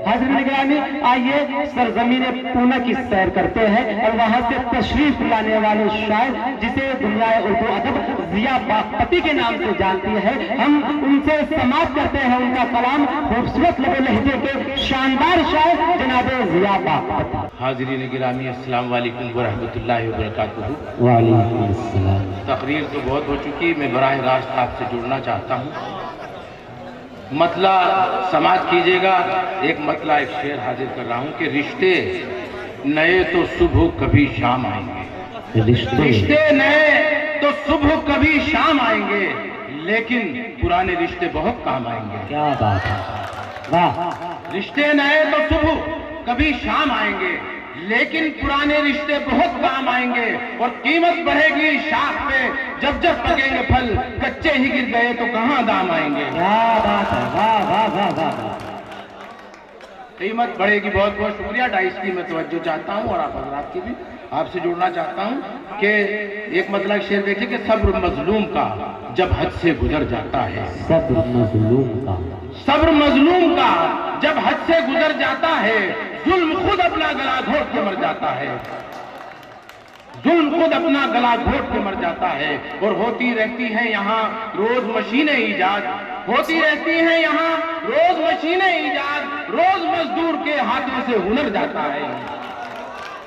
حاضرین گرامی، آئیے سرزمین پونا کی سیر کرتے ہیں اور وہاں سے تشریف لانے والے شاعر جسے دنیا اردو ادب ضیاء باغپتی کے نام سے جانتی ہے، ہم ان سے سماعت کرتے ہیں ان کا کلام، خوبصورت لب و لہجے کے شاندار شاعر جناب ضیاء باغپتی۔ حاضرین گرامی، السلام علیکم ورحمۃ اللہ وبرکاتہ۔ وعلیکم السلام۔ تقریر تو بہت ہو چکی، میں براہ راست آپ سے جڑنا چاہتا ہوں، مطلع سماعت کیجئے گا۔ ایک مطلع ایک شعر حاضر کر رہا ہوں کہ رشتے نئے تو صبح کبھی شام آئیں گے، رشتے نئے تو صبح کبھی شام آئیں گے، لیکن پرانے رشتے بہت کام آئیں گے۔ کیا بات ہے، واہ۔ رشتے نئے تو صبح کبھی شام آئیں گے، لیکن پرانے رشتے بہت کام آئیں گے، اور قیمت بڑھے گی شاخ پہ جب جب پکیں گے پھل، کچے ہی گر گئے تو کہاں دام آئیں گے۔ کیا بات ہے، واہ واہ واہ واہ۔ قیمت بڑھے گی۔ بہت بہت شکریہ۔ 2:30 کی میں توجہ چاہتا ہوں اور آپ حضرات کی بھی، آپ سے جڑنا چاہتا ہوں کہ ایک مطلب شعر دیکھیں کہ صبر مظلوم کا جب حد سے گزر جاتا ہے، صبر مظلوم کا، صبر مظلوم کا جب حد سے گزر جاتا ہے، ظلم خود اپنا گلا گھونٹ کے مر جاتا ہے، ظلم خود اپنا گلا گھونٹ کے مر جاتا ہے، اور ہوتی رہتی ہیں یہاں روز مشینیں ایجاد، ہوتی رہتی ہیں یہاں روز مشینیں ایجاد، روز مزدور کے ہاتھوں سے ہنر جاتا ہے،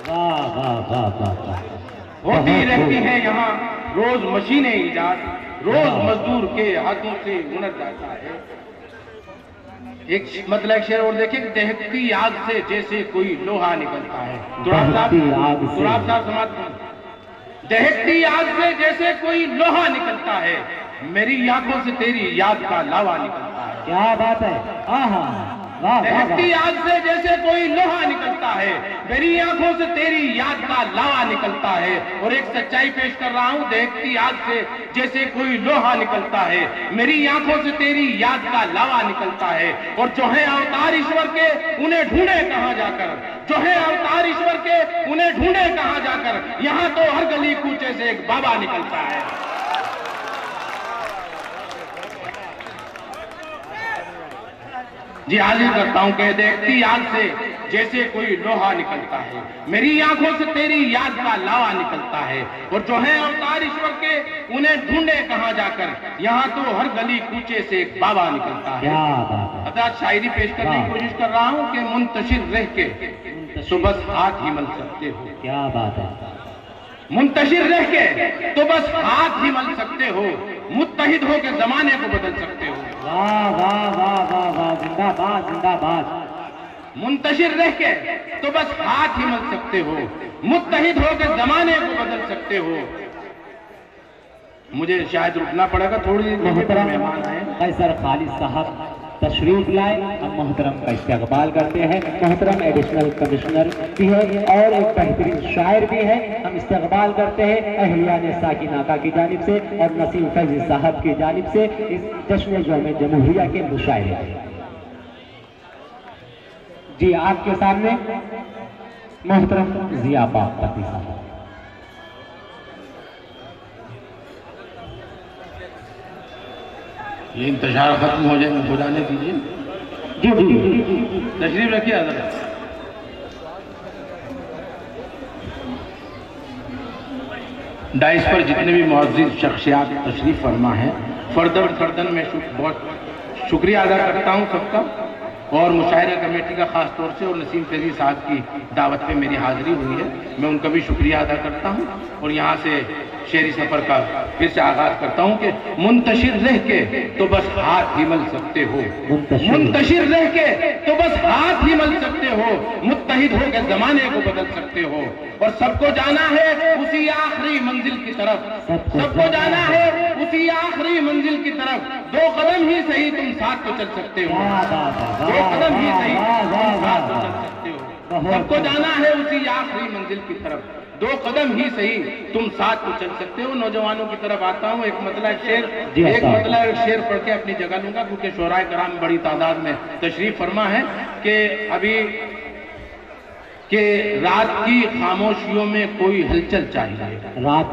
واہ واہ واہ واہ۔ ہوتی رہتی ہیں یہاں روز مشینیں ایجاد، روز مزدور کے ہاتھوں سے ہنر جاتا ہے۔ ایک مطلب شعر اور دیکھیں کہ دہکتی آگ سے جیسے کوئی لوہا نکلتا ہے۔ تراب صاحب سماعت کریں۔ دہکتی آگ سے جیسے کوئی لوہا نکلتا ہے، میری آنکھوں سے تیری یاد کا لاوا نکلتا ہے۔ کیا بات ہے، آہا، واہ واہ دہکتی واہ۔ آگ سے جیسے کوئی لوہا نکلتا ہے، میری آنکھوں سے تیری یاد کا لاوا نکلتا ہے، اور ایک سچائی پیش کر رہا ہوں، دہکتی آگ سے جیسے کوئی لوہا نکلتا ہے، میری آنکھوں سے تیری یاد کا لاوا نکلتا ہے، اور جو ہے اوتار ایشور کے انہیں ڈھونڈے کہاں جا کر، جو ہے اوتار ایشور کے انہیں ڈھونڈے کہاں جا کر، یہاں تو ہر گلی کوچے سے ایک بابا نکلتا ہے۔ جی حاضر کرتا ہوں کہ دیکھتی آگ سے جیسے کوئی لوہا نکلتا ہے، میری آنکھوں سے تیری یاد کا لاوا نکلتا ہے، اور جو ہے اوتار ایشور کے انہیں ڈھونڈے کہاں جا کر، یہاں تو ہر گلی کوچے سے ایک بابا نکلتا ہے۔ کیا بات ہے، حضرات شاعری پیش کرنے کی کوشش کر رہا ہوں کہ منتشر رہ کے تو بس ہاتھ ہی مل سکتے ہو، کیا بات ہے، منتشر رہ کے تو بس ہاتھ ہی مل سکتے ہو، متحد ہو کے زمانے کو بدل سکتے ہو۔ واہ واہ واہ واہ واہ، زندہ باد زندہ باد۔ منتشر رہ کے تو بس ہاتھ ہی مل سکتے ہو، متحد ہو کے زمانے کو بدل سکتے ہو۔ مجھے شاید رکنا پڑے گا تھوڑی دیر، محترم مہمان آئے۔ قیصر خالد صاحب تشریف لائے، ہم محترم کا استقبال کرتے ہیں۔ محترم ایڈیشنل کمشنر بھی ہے اور ایک بہترین شاعر بھی ہے، ہم استقبال کرتے ہیں اہلیان ساکن آقا کی جانب سے اور نسیم فیضی صاحب کی جانب سے اس جشن یوم جمہوریہ کے مشاعرے۔ جی آپ کے سامنے محترم ضیاء باغپتی صاحب۔ یہ انتشار ختم ہو جائے، ہو جانے دیجیے۔ جی جی جی، تشریف رکھیے حضرت۔ ڈائس پر جتنے بھی معزز شخصیات تشریف فرما ہیں، فردن فردن میں بہت شکریہ ادا کرتا ہوں سب کا، اور مشاعرہ کمیٹی کا خاص طور سے، اور نسیم فیضی صاحب کی دعوت پہ میری حاضری ہوئی ہے، میں ان کا بھی شکریہ ادا کرتا ہوں، اور یہاں سے شعری سفر کا پھر سے آغاز کرتا ہوں کہ منتشر رہ کے تو بس ہاتھ ہی مل سکتے ہو، منتشر رہ کے تو بس ہاتھ ہی مل سکتے ہو، متحد ہو کے زمانے کو بدل سکتے ہو، اور سب کو جانا ہے اسی آخری منزل کی طرف، سب کو جانا ہے اسی آخری منزل کی طرف، 2 قدم ہی صحیح تم ساتھ تو چل سکتے ہو، 2 قدم ہی صحیح تم ساتھ تو چل سکتے ہو، سب کو جانا ہے اسی آخری منزل کی طرف، 2 قدم ہی صحیح تم ساتھ تو چل سکتے ہو۔ نوجوانوں کی طرف آتا ہوں، ایک مطلب شعر پڑھ کے اپنی جگہ لوں گا، کیونکہ شعراء کرام بڑی تعداد میں تشریف فرما ہے کہ ابھی کہ رات کی خاموشیوں میں کوئی ہلچل چاہیے، رات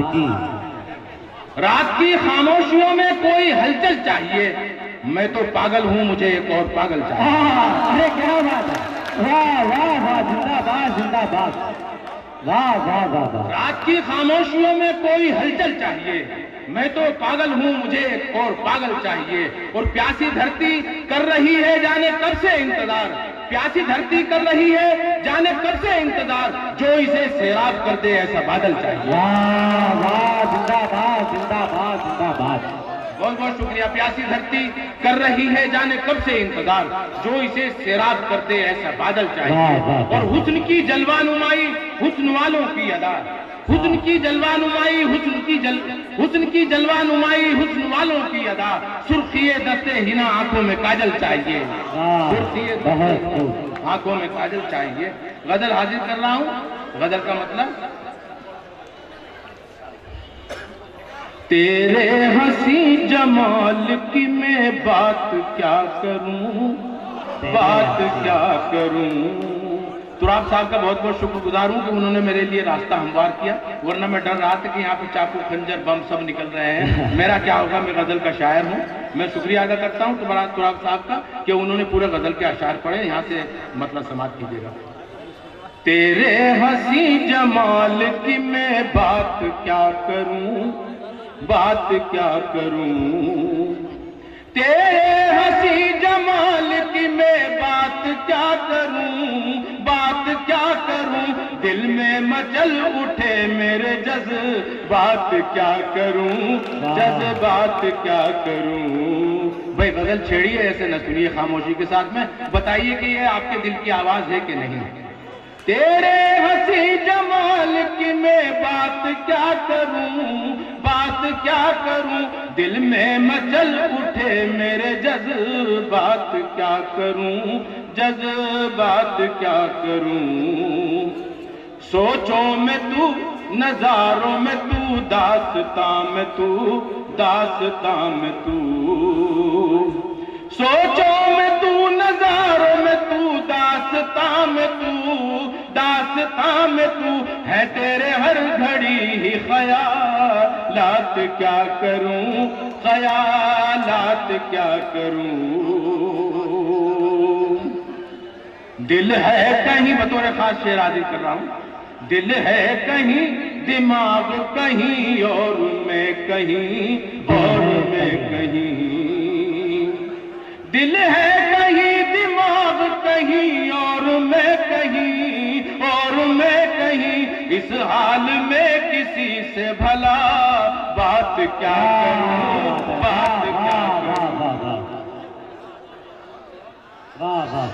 کی خاموشیوں میں کوئی ہلچل چاہیے، میں تو پاگل ہوں، مجھے ایک اور پاگل چاہیے۔ ارے کیا بات ہے، واہ واہ واہ، زندہ باد زندہ باد، واہ واہ واہ واہ۔ رات کی خاموشیوں میں کوئی ہلچل چاہیے، میں تو پاگل ہوں، مجھے ایک اور پاگل چاہیے، اور پیاسی دھرتی کر رہی ہے جانے کب سے انتظار، پیاسی دھرتی کر رہی ہے جانے کب سے انتظار، جو اسے سیراب کر دے ایسا بادل چاہیے۔ واہ واہ، زندہ باد زندہ باد زندہ باد۔ بہت بہت شکریہ۔ پیاسی دھرتی کر رہی ہے جانے کب سے انتظار، جو اسے سیراب کر دے ایسا بادل چاہیے، اور حسن کی جلوہ نمائی حسن والوں کی ادا، حسن کی جلوہ نمائی حسن کی جلوہ نمائی حسن والوں کی ادا، سرخی دستے ہنا آنکھوں میں کاجل چاہیے، سرخی دستے آنکھوں میں کاجل چاہیے۔ غزل حاضر کر رہا ہوں۔ غزل کا مطلب، تیرے حسین جمال کی میں بات کیا کروں، بات کیا کروں۔ تراب صاحب کا بہت بہت شکر گزار ہوں کہ انہوں نے میرے لیے راستہ ہموار کیا، ورنہ میں ڈر رہا تھا کہ یہاں پہ چاقو خنجر بم سب نکل رہے ہیں، میرا کیا ہوگا، میں غزل کا شاعر ہوں۔ میں شکریہ ادا کرتا ہوں تراب صاحب کا کہ انہوں نے پورے غزل کے اشعار پڑھے۔ یہاں سے مطلب سماعت کیجیے گا۔ تیرے حسین جمال کی میں بات کیا کروں، بات کیا کروں، تیرے حسین جمال کی میں بات کیا کروں، بات کیا کروں، دل میں مچل اٹھے میرے جذبات کیا کروں، جذبات کیا کروں۔ بھائی غزل چھیڑیے، ایسے نہ سنیے خاموشی کے ساتھ میں، بتائیے کہ یہ آپ کے دل کی آواز ہے کہ نہیں۔ تیرے حسین جمال کی میں بات کیا کروں، بات کیا کروں، دل میں مچل اٹھے میرے جذبات کیا کروں، جذبات کیا کروں۔ سوچوں میں تو، نظاروں میں تو، داستاں میں تو، داستاں میں تو، سوچوں میں تو، نظاروں میں تو، داستاں میں تو، داستاں میں تو، ہے تیرے ہر گھڑی ہی خیالات کیا کروں، خیالات کیا کروں۔ دل ہے کہیں، بطور خاص شعر حاضر کر رہا ہوں، دل ہے کہیں، دماغ کہیں اور میں کہیں، اور میں کہیں، دل ہے کہیں، دماغ کہیں اور میں کہیں، اور میں کہیں، اس حال میں کسی سے بھلا بات کیا کروں، بات کیا کروں۔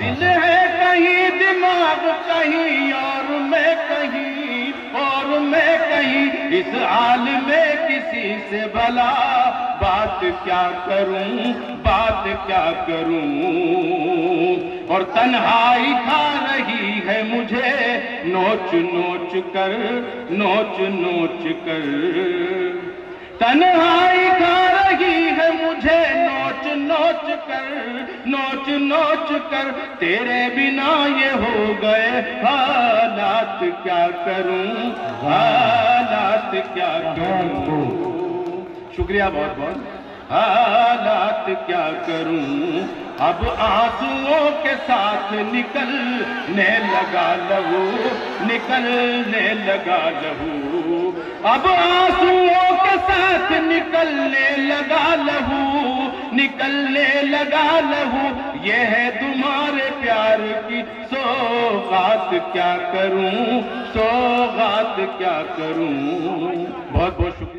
دل ہے کہیں، دماغ کہیں اور میں کہیں، اور میں کہیں، اس حال میں کسی سے بھلا بات کیا کروں، بات کیا کروں۔ اور تنہائی کھا رہی ہے مجھے نوچ نوچ کر، نوچ نوچ کر، تنہائی کھا رہی ہے مجھے نوچ نوچ کر، نوچ نوچ کر، تیرے بنا یہ ہو گئے حالات کیا کروں، حالات کیا کروں۔ شکریہ بہت بہت۔ حالات کیا کروں، اب آنسوؤں کے ساتھ نکلنے لگا لہو، نکلنے لگا لہو، اب آنسوؤں کے ساتھ نکلنے لگا لہو، نکلنے لگا لہو، یہ ہے تمہارے پیار کی سوغات کیا کروں، سوغات کیا کروں۔ بہت بہت شکریہ۔